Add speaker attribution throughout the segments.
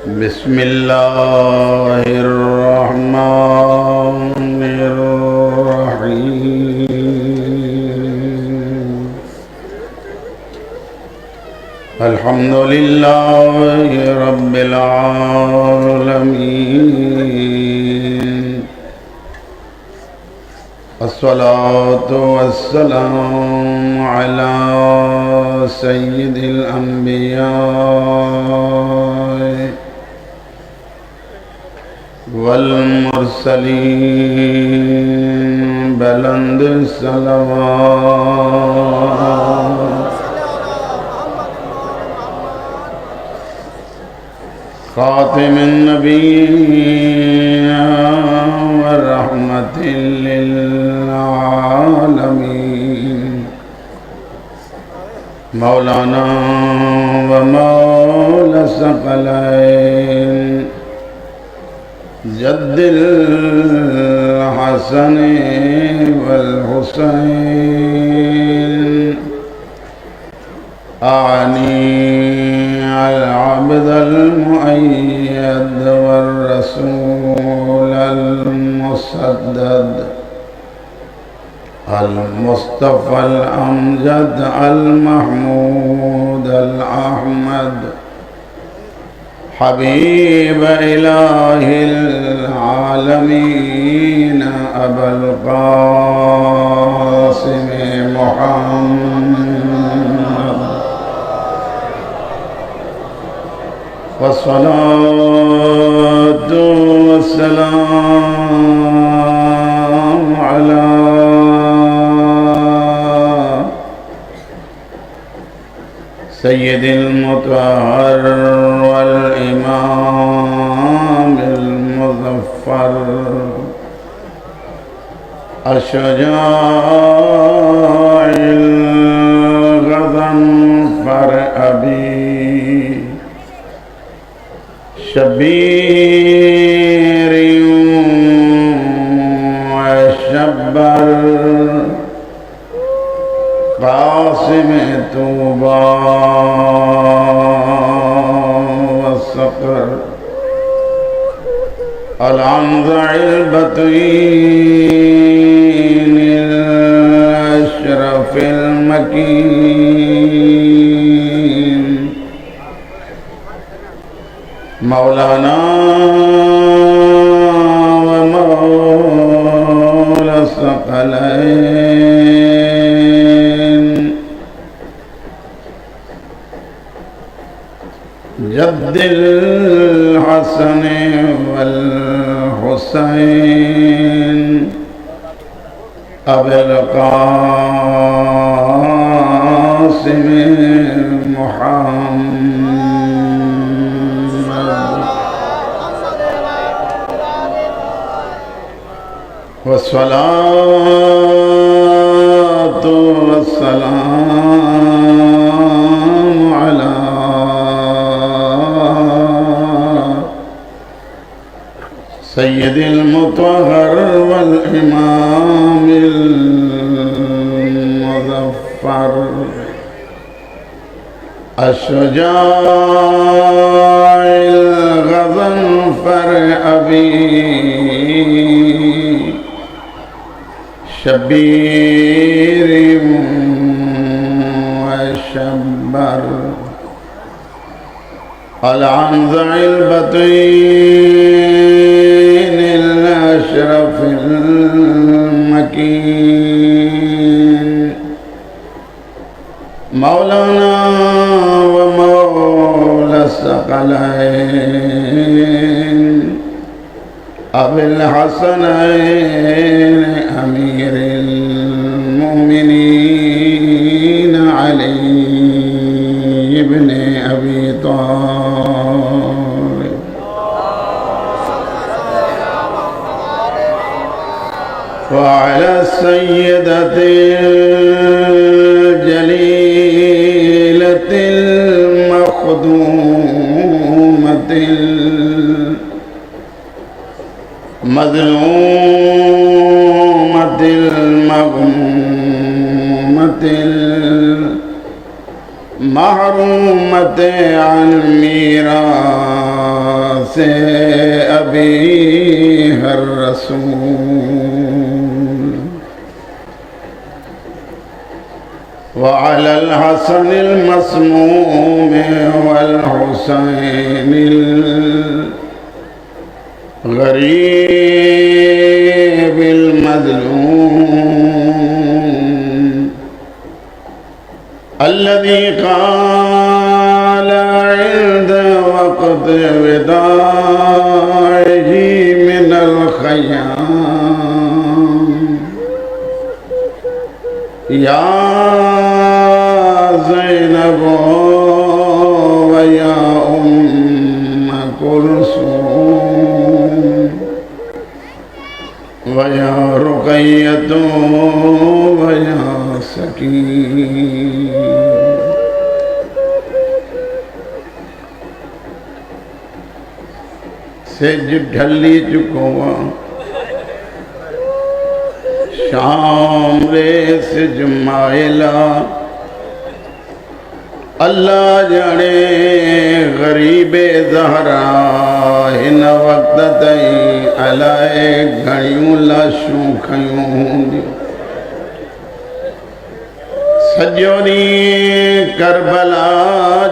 Speaker 1: بسم الله الرحمن الرحيم الحمد لله رب العالمين الصلاة والسلام على سيد الأنبياء والمرسلين بلند الصلوات خاتم النبيين ورحمة للعالمين مولانا ومولى الثقلين جد الحسن والحسين أعني العبد المؤيد والرسول المسدد المصطفى الأمجد المحمود الأحمد حبيب إله العالمين أبا القاسم محمد والصلاة والسلام على سيد المطهر والإمام المظفر الشجاع الغضنفر أبي شبير وشبر قاسم طوبى والصقر العنزع البطين الأشرف المكين مولانا ومولى الثقلين جد الحسن والحسين أبي القاسم محمد والصلاة والسلام على سيد المطهر والإمام المظفر الشجاع الغضنفر أبي شبير وشبر العنزع البطين الأشرف المكين مولانا ومولى الثقلين أبي الحسنين أمير المؤمنين علي بن أبي طالب وعلى السيدة الجليلة المخدومة المظلومة المغمومة المحرومة عن ميراث से अभी हर रसूल वअलल हसनिल मस्मूम वल हुसैनिल गरीबिल मज़लूम अल्लज़ी क़ाल इंद वक़्त विदाइही मिनल ख़य्याम या ज़ैनब व या उम्म कुलसूम व या रुक़य्यतु व या सकीन। सिज ढली चुको शाम रे सिज माइला अल्लाह जाने गरीबे ज़हरा हिन वक्त ताईं अलाए घणियूं लाशूं खयूं हूंदियूं। सॼो ॾींहुं करबला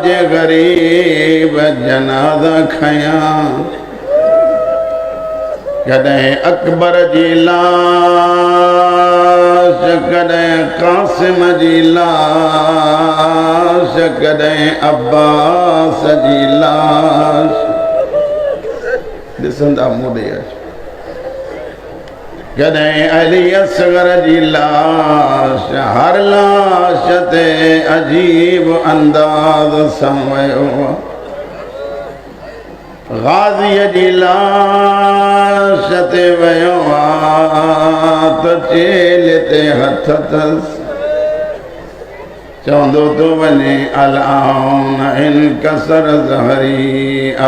Speaker 1: जे गरीब जनाज़ा खयां कॾहिं अकबर जी लाश कॾहिं कासिम जी लाश कॾहिं अब्बास जी लाश ॾिसंदा मूं ॾे कॾहिं अली असगर जी लाश हर लाश ते अजीब अंदाज़ सां वियो गाज़ीअ जी लाश ते वियो त चेल ते हथ अथसि चवंदो तो वञे अलाउन इनकसर ज़हरी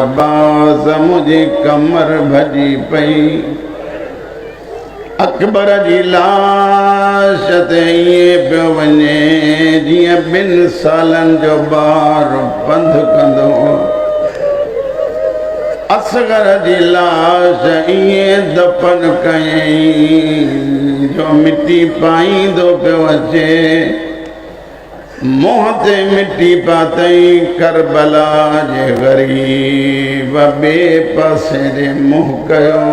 Speaker 1: अब्बास मुंहिंजी कमर भॼी पई। अकबर जी लाश ते ईअं पियो वञे जीअं 2 सालनि जो ॿारु पंधु कंदो। असगर जी लाश ईअं दफ़न कयईं जो मिटी पाईंदो पियो अचे। मुंहं ते मिटी पातईं करबला जे गरीब ॿिए पासे ॾे मुंहुं कयो।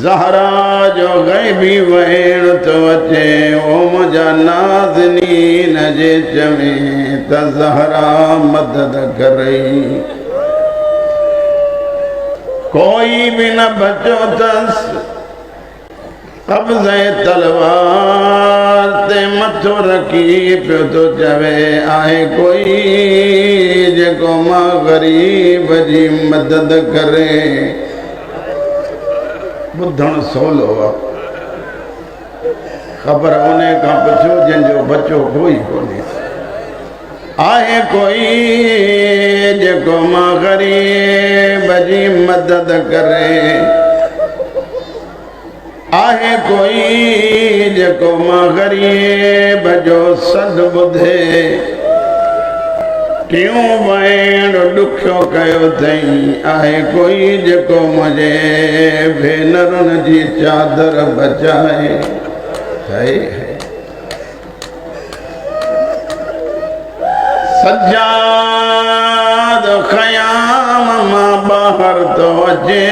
Speaker 1: ज़हरा जो ग़ैबी वहण तो अचे ओ मुंहिंजा नाज़नीन जे चवें त ज़हरा मदद करई। कोई भी न बचो अथसि कब्ज़े तलवार ते मथो रखी पियो तो चवे आहे कोई जेको मां ग़रीब जी मदद करे। ॿुधण सवलो आहे ख़बर उन खां पुछो जंहिंजो बचो कोई कोन्हे। आहे कोई जेको मां ग़रीब जी मदद करे। आहे कोई जेको मां ग़रीब जो सॾु ॿुधे। टियों भेण ॾुखियो कयो अथई। आहे कोई जेको मुंहिंजे भेनरुनि जी चादर बचाए। सज्जाद ख़याम मां ॿाहिरि थो अचे।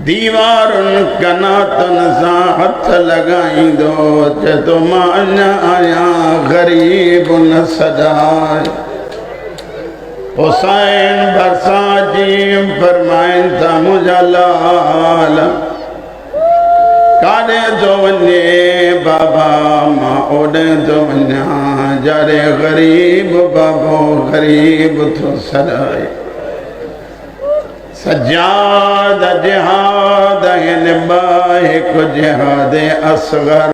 Speaker 1: दीवारुनि कनातुनि सां हथ लॻाईंदो चए थो मां अञा आहियां ग़रीब न सजाए। हुसैन भरिसां जी फरमाइनि था मुंहिंजा लाल काॾे थो वञे बाबा मां ओॾे थो वञा जारे ग़रीब बाबो ग़रीब थो सजाए। सज्जाद जिहाद हिन ॿ हिकु जिहाद असगर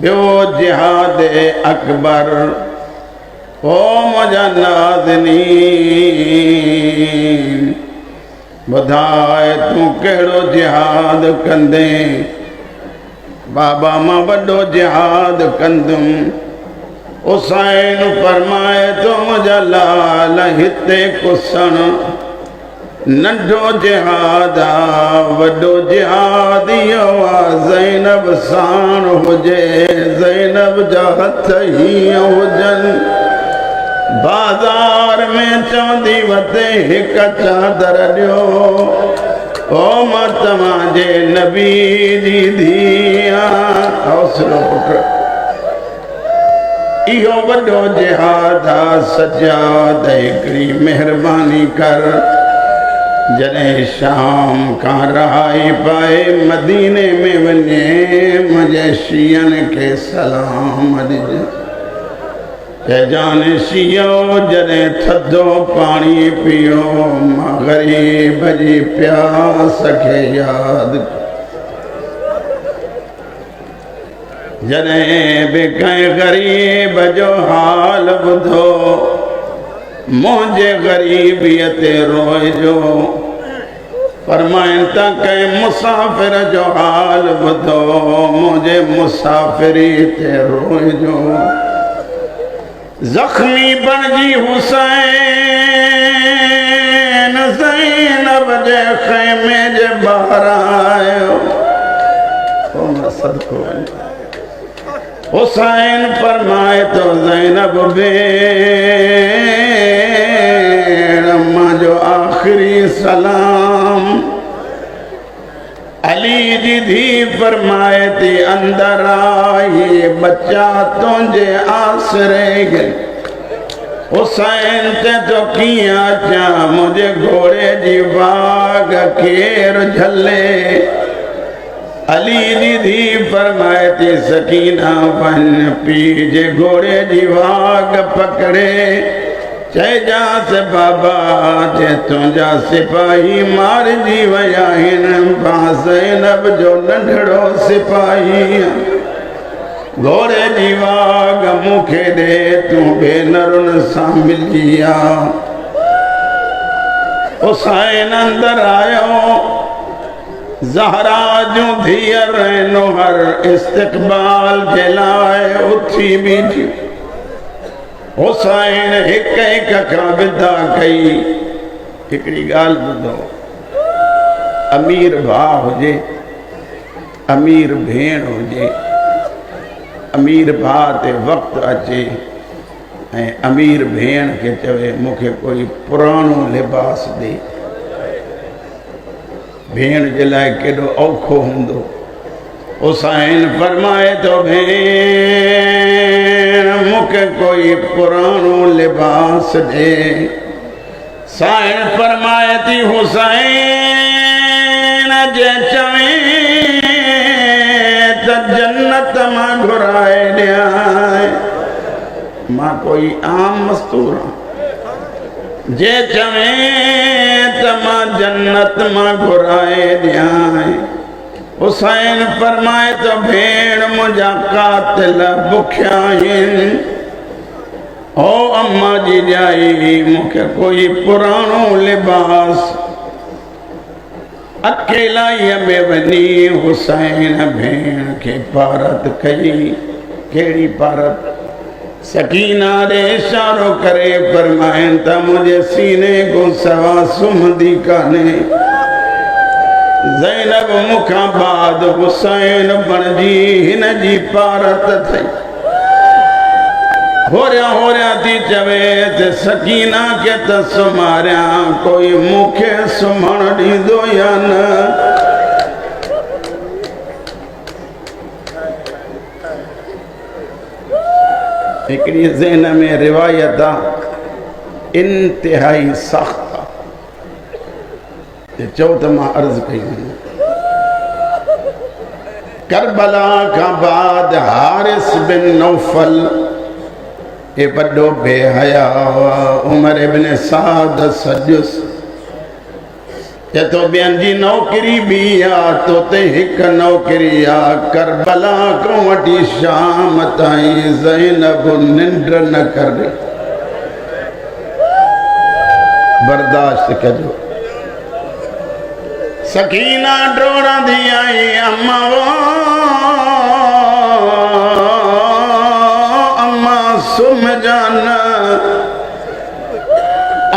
Speaker 1: ॿियो जिहाद अकबर। ओ मुंहिंजा नाज़नीन ॿुधाए तूं कहिड़ो जिहाद कंदे। बाबा मां वॾो जिहाद कंदुमि। हुसैन फरमाए तो मुझा लाल हिते कुसण नंढो जिहाद वॾो जिहाद इहो ज़ैनब साण हुजे ज़ैनब जा हथ हीअं हुजनि बाज़ार में चवंदी वते हिक चादर ॾियो ओ मां तव्हांजे नबी जी धीउ आहियां हौसलो पुट इहो वॾो जिहाद आहे सजाद हिकिड़ी महिरबानी कर जॾहिं शाम खां रहाई पाए मदीने में वञे मुंहिंजे शीयनि खे सलाम ॾिज चइजान शीयो जॾहिं थधो पाणी पियो मां ग़रीब जी प्यास खे यादि जॾहिं बि कंहिं ग़रीब जो हाल ॿुधो मुंहिंजे ग़रीबीअ ते रोइजो फरमाइनि था कंहिं मुसाफ़िर जो हाल ॿुधो मुंहिंजे मुसाफ़िरी ते रोइजो ज़ख़्मी बणिजी हुसैन ज़ैनब जे ख़ैमे जे ॿाहिरां आयो सदको हुसैन फरमाए तो ज़ैनब भेण मुंहिंजो आख़िरी सलाम अली जी धी फरमाए थी अंदर आई बच्चा तुंहिंजे आसरे गए हुसैन ते तो कीअं अचां मुंहिंजे घोड़े जी वाग केर झले अली जी धी फरमाए थी सकीना वन पी जे घोड़े जी वाग पकड़े चइजांस बाबा जे तुंहिंजा सिपाही मारिजी विया आहिनि मां ज़ैनब जो नंढड़ो सिपाही घोड़े जी वाग मूंखे ॾे तूं भेनरुनि सां मिली आ हुसैन अंदर आयो ज़हरा जूं धीअर नूहर इस्तक़बाल जे लाइ उथी बीठी हुसैन हिक हिक खां विदा कई हिकिड़ी ॻाल्हि ॿुधो अमीर भाउ हुजे अमीर भेण हुजे अमीर भाउ ते वक़्तु अचे ऐं अमीर भेण खे चवे मूंखे कोई पुराणो लिबास ॾे भेण जे लाइ केॾो औखो हूंदो हुसैन फरमाए तो भेण मूंखे कोई पुराणो लिबास ॾे साईं फरमाए थी हुसैन जे चवे त जन्नत मां घुराए ॾियां मां कोई आम मस्तूर जे चवे त मां जन्नत मां घुराए ॾियां हुसैन फरमाए तो भेण मुंहिंजा कातिल बुखिया आहिनि ओ अम्मा जी ॼाई मूंखे कोई पुराणो लिबास अकेलाईअ में वञी हुसैन भेण खे पारत कई कहिड़ी पारत सकीना ॾे इशारो करे फरमाइनि त मुंहिंजे सीने को सवा सुम्हंदी कान्हे ज़ैनब मुखां बाद हुसैन बणिजी हिन जी पारत थई होरिया थी चवे त सकीना खे त सुम्हारियां कोई मूंखे सुम्हण ॾींदो या न हिकिड़ी ज़हन में रिवायत आहे इंतिहाई सख़्त चओ त मां अर्ज़ु कई करबला खां बाद हारिस बिन नौफल ये वॾो बेहया उमर इब्न साद सजुस ये तो ॿियनि जी नौकरी बि आहे तो ते हिकु नौकरी आहे करबला खां वठी शाम ताईं ज़ैनब निंड न करे बर्दाश्त कजो सकीना डोड़ंदी आई अम्मा वो अम्मा सो तुम जाना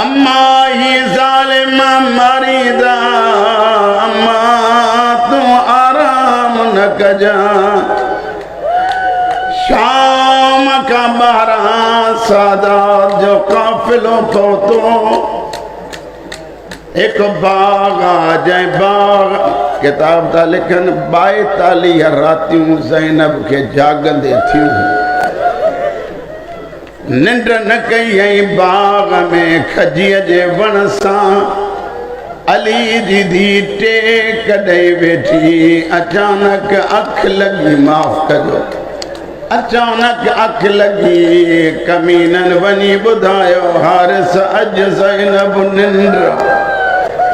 Speaker 1: अम्मा ही जालिमा मरीदा अम्मा तू आराम न कजा शाम का 12 सादात जो काफिलों को तो एक बाग आ जाए बाग किताब था लिखन 42 रातियों ज़ैनब के जागंदे थियूं निंड न कई बाग में खजीअ जे वण सां अली जी धी टे कॾहिं वेठी अचानक अख लगी माफ़ कजो अचानक अख लगी कमीनन वनी ॿुधायो हारिस अॼु ज़ैनब निंड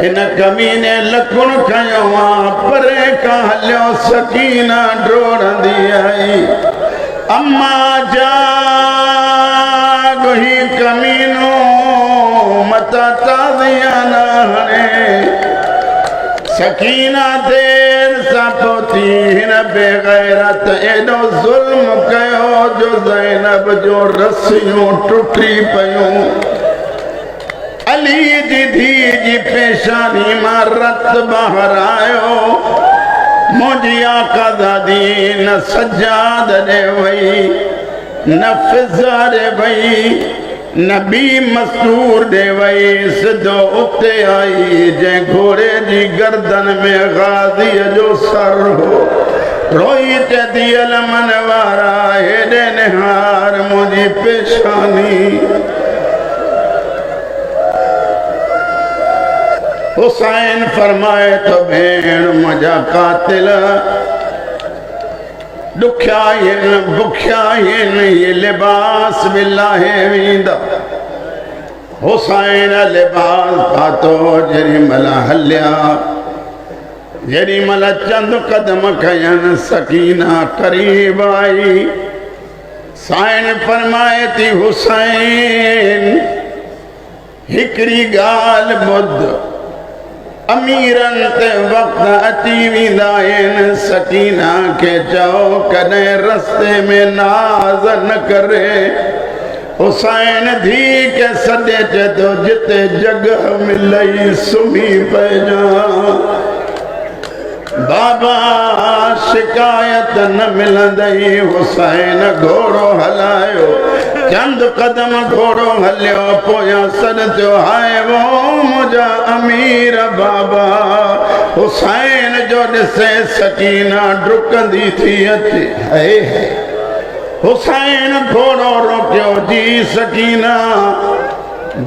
Speaker 1: इन कमीने लकुण खयो परे का हलियो सकीना डोड़ंदी आई अम्मा जाग ही कमीनो मता ताज़िया न हणे सकीना देर सां पहुती हिन बेगैरत एॾो ज़ुल्म कयो जो ज़ैनब जो रस्सियूं टुटी पयूं अली जी धी जी पेशानी मां रत बाहर आयो मुंहिंजी आका दादी न सजाद ॾे वई न फिज़ा ॾे वई न ॿी मस्तूर ॾे वई सिधो उते आई जंहिं घोड़े जी गर्दन में गाज़ीअ जो सर हो रोई चदी अलमन वारा हेॾे निहार मुंहिंजी पेशानी हुसैन फरमाए तो भेण मुझा कातिल दुखिया भुखिया ये लिबास भी लाहे वींदा हुसैन लिबास पातो जेरी मला हलिया जेरी मला चंद कदम खयन सकीना करीब आई साइन फरमाए थी हुसैन हिकड़ी गाल बुध अमीरन ते वक्त अची वेंदा आहिनि सकीना के चओ कॾहिं रस्ते में नाज़ न करे हुसैन धी के सॾे चए जिते जगह मिलई सुम्ही पइजां बाबा शिकायत न मिलंदई हुसैन घोड़ो हलायो चंद कदम घोड़ो हलियो पोयां सॾ थियो हाय वो मुंहिंजा अमीर बाबा हुसैन जो ॾिसे सकीना डुकंदी थी अचे है हुसैन घोड़ो रोकियो जी सकीना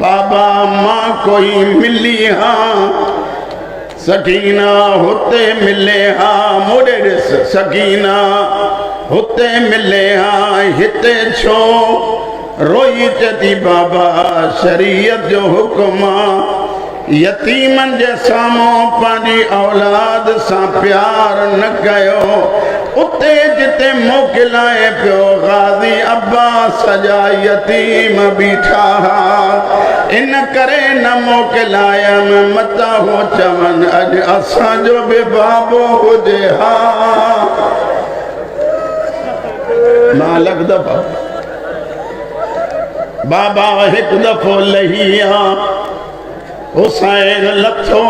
Speaker 1: बाबा मां कोई मिली हाँ सकीना होते मिले हाँ मुड़े ॾिस सकीना होते मिले हाँ हिते छो रोई चती बाबा शरीयत जो हुक्म यतीमन जे साम्हूं पंहिंजी औलाद सां प्यार न कयो उते जिते मोकिलाए पियो गाज़ी अब्बास जा यतीम बीठा इन करे न मोकिलायम मता हो चवन अॼु असांजो बि बाबो हुजे हा मालक दफ़ा बाबा हिकु दफ़ो लही हुसैन लथो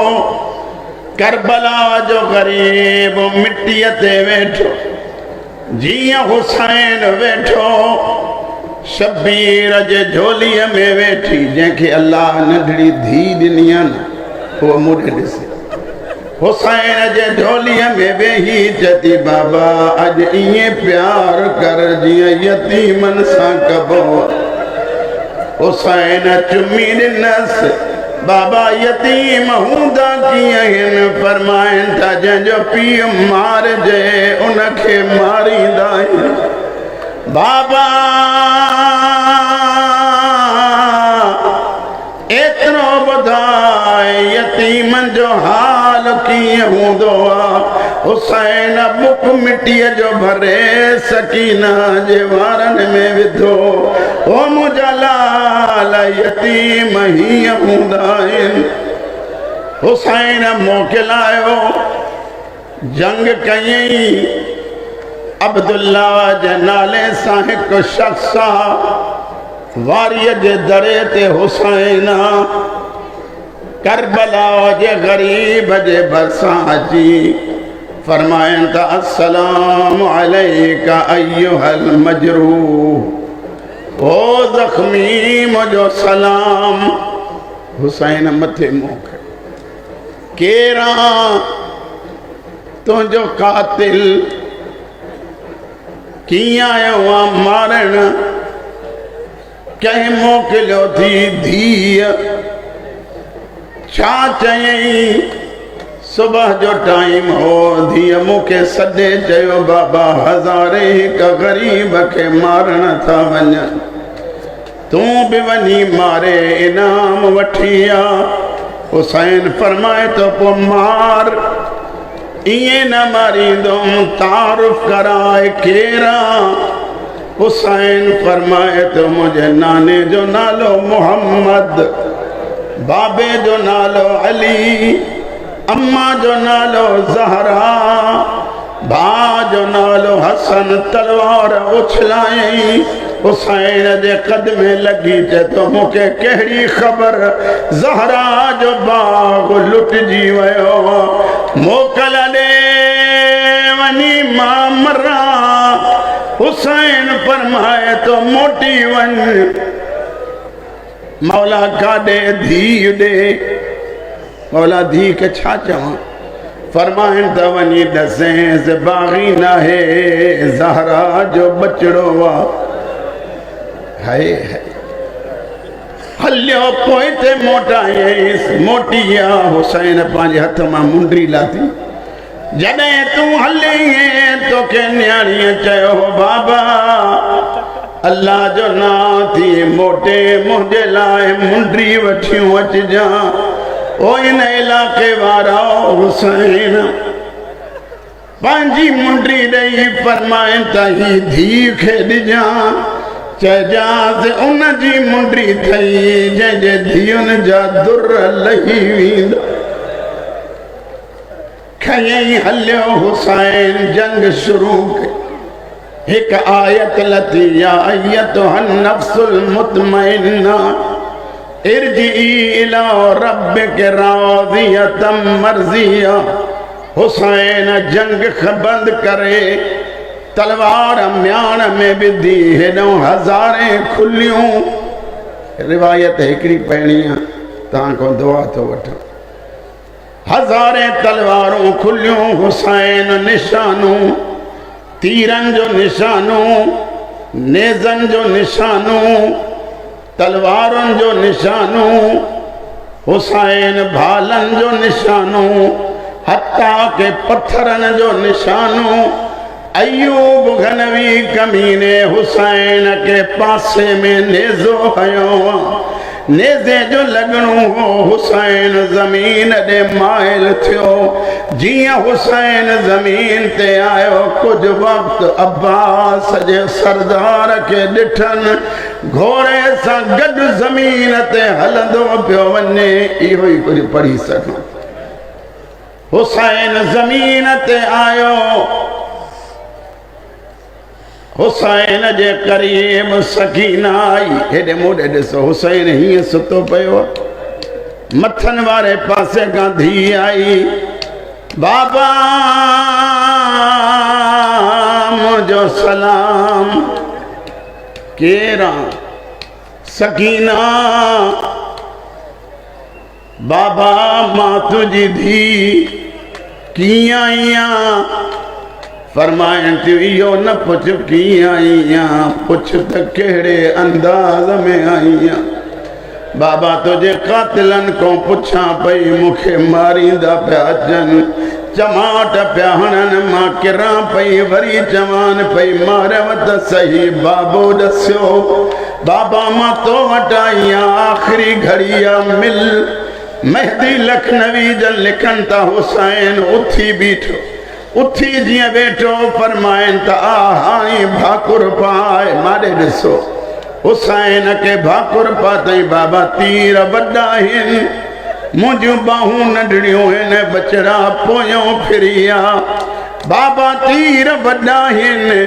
Speaker 1: करबला जो ग़रीब मिट्टीअ ते वेठो जीअं हुसैन वेठो शबीर जे झोलीअ में वेठी जंहिंखे अल्लाह नंढड़ी धी ॾिनी आहे न उहो मुड़े ॾिसे हुसैन जे झोलीअ में वेही चती बाबा अॼु ईअं प्यार कर जीअं यतीमन सां कबो हुसैन चुमी ॾिनसि बाबा यतीम हूंदा कीअं आहिनि फरमाइनि था जंहिंजो पीउ मारिजे उनखे मारींदा आहिनि बाबा एतिरो ॿुधाए यतीमनि जो हाल कीअं हूंदो आहे हुसैन बुक मिट्टीअ जो भरे सकीना जे वारनि में विधो ओ मुंहिंजा लाल यतीम हीअं हूंदा आहिनि हुसैन मोकिलायो जंग कयईं अब्दुल्ला जे नाले सां हिकु शख़्स आहे वारीअ जे दरे ते हुसैन करबला जे गरीब जे भरसां अची फरमाइनि त अस्सलामु अलैका अय्युहल मजरूह, ओ ज़ख्मी मुंहिंजो सलाम। हुसैन मथे मुंहुं कयो, केरां तुंहिंजो कातिल, कीअं आयो आहे मारण, कंहिं मोकिलियो थी धीअ, छा चयईं? सुबह जो टाइम हो, धीअ मूंखे सॾे चयो बाबा हज़ारे हिक ग़रीब खे मारण था वञनि, तूं बि वञी मारे इनाम वठी आ। हुसैन फरमाए तो पोइ मार, इएं न मारींदुमि, तारुफ़ कराए केरां? हुसैन फरमाए तो मुंहिंजे नाने जो नालो मुहम्मद, बाबे जो नालो अली, अम्मा जो नालो ज़हरा, भाउ जो नालो हसन। तलवार उछलायई, हुसैन जे क़दमे लॻी, चए तो मूंखे कहिड़ी ख़बर, ज़हरा जो बाग़ लुटिजी वियो, मोकल ॾे वञी मां मरां। हुसैन फरमाए तो मोटी वञ, मौला काॾे धीउ ॾे। मौला धी के छा चवां? फरमाइनि त वञी ॾसेंसि बाग़ी नाहे, ज़हरा जो बचड़ो आहे। हलियो पोइ ते मोटायसि, मोटी आ। हुसैन पंहिंजे हथ मां मुंडी लाथी, जॾहिं तूं हली तोखे न्याणीअ चयो बाबा अल्लाह जो नाम थी मोटे, मुंहिंजे लाइ मुंडी वठियूं अचिजां। ओ इन इलाके वारा हुसैन पंहिंजी मुंडी ॾेई फरमाइनि त ही धीउ खे ॾिजां, चइजांसि उन जी मुंडी थई जंहिंजे धीउनि जा दुर लही वेंदा। खयई हलियो हुसैन, जंग शुरू कई। हिक आयत लथी, या अय्यतुहन नफ्सुल मुतमइन्ना इरजी इला रब्बिक राज़ियतम मर्ज़िया। हुसैन जंग बंद करे, तलवार म्यान में विधी, हेॾों हज़ारे खुलियूं। रिवायत हिकिड़ी पढ़णी आहे, तव्हां खां दुआ थो वठां। हज़ारे तलवारूं खुलियूं, हुसैन निशानूं, तीरनि जो निशानूं, नेज़नि जो निशानूं, तलवारुनि जो निशानूं, हुसैन भालनि जो निशानूं, हत्ता के पत्थरनि जो निशानूं। अयूब घनवी कमीने हुसैन के पासे में नेज़ो हयो, नेज़े जो लॻणो हो। हुसैन ज़मीन ॾे माइल थियो, जीअं हुसैन ज़मीन ते आयो, कुझु वक़्तु अब्बास जे सरदार खे ॾिठनि, घोड़े सां गॾु ज़मीन ते हलंदो पियो वञे। इहो ई कुझु पढ़ी सघां। हुसैन ज़मीन ते आयो, हुसैन जे करीब सकीना आई। हेॾे मोॾे ॾिसो, हुसैन हीअं सुतो पियो, मथनि वारे पासे खां धीउ आई, बाबा मुंहिंजो सलाम। केरां? सकीना। बाबा मां तुंहिंजी धीउ, कीअं आई आहियां? फरमाइनि थियूं इहो न पुछ कीअं आई आहियां, पुछ त कहिड़े अंदाज़ में आई आहियां। बाबा तुंहिंजे कातिलनि खां पुछां पई, मूंखे मारींदा पिया अचनि, चमाट पिया हणनि, मां किरां पई, वरी चवान पई मारियव त सही। बाबो ॾसियो, बाबा मां तो वटि आई आहियां, आख़िरी घड़ी आहे, मिल। मेहदी लखनवी जन लिखनि था, हुसैन उथी बीठो, उथी जीअं वेठो फरमाइनि त आ हाणे भाकुर पाए। माॾे ॾिसो, हुसैन के भाकुर पातई। बाबा तीर वॾा आहिनि, मुंहिंजूं बाहूं नंढड़ियूं आहिनि, बचड़ा पोयों फिरी आ। बाबा तीर वॾा आहिनि,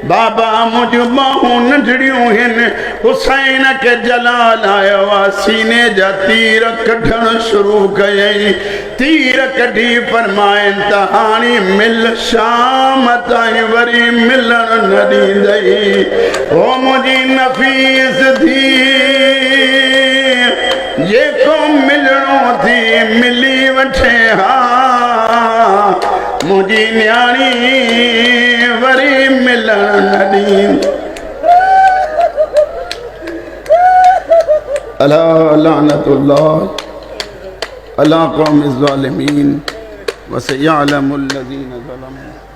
Speaker 1: बाबा मुझ बाहूं नंढड़ियूं हिन हुसैन के जलाल आयो आहे सीने जा तीर कढण शुरू कयई तीर कढी फरमाइनि त हाणे मिल शाम ताईं वरी मिलण न ॾींदई ओ मुंहिंजी नफ़ीस थी जेको मिलणो थी मिली वठे हा मुझी न्याणी वरी मिलण न ॾींदी अला लानतुल्लाह अला क़ौम ज़ालिमीन व सयअलमुल लज़ीना ज़लमू।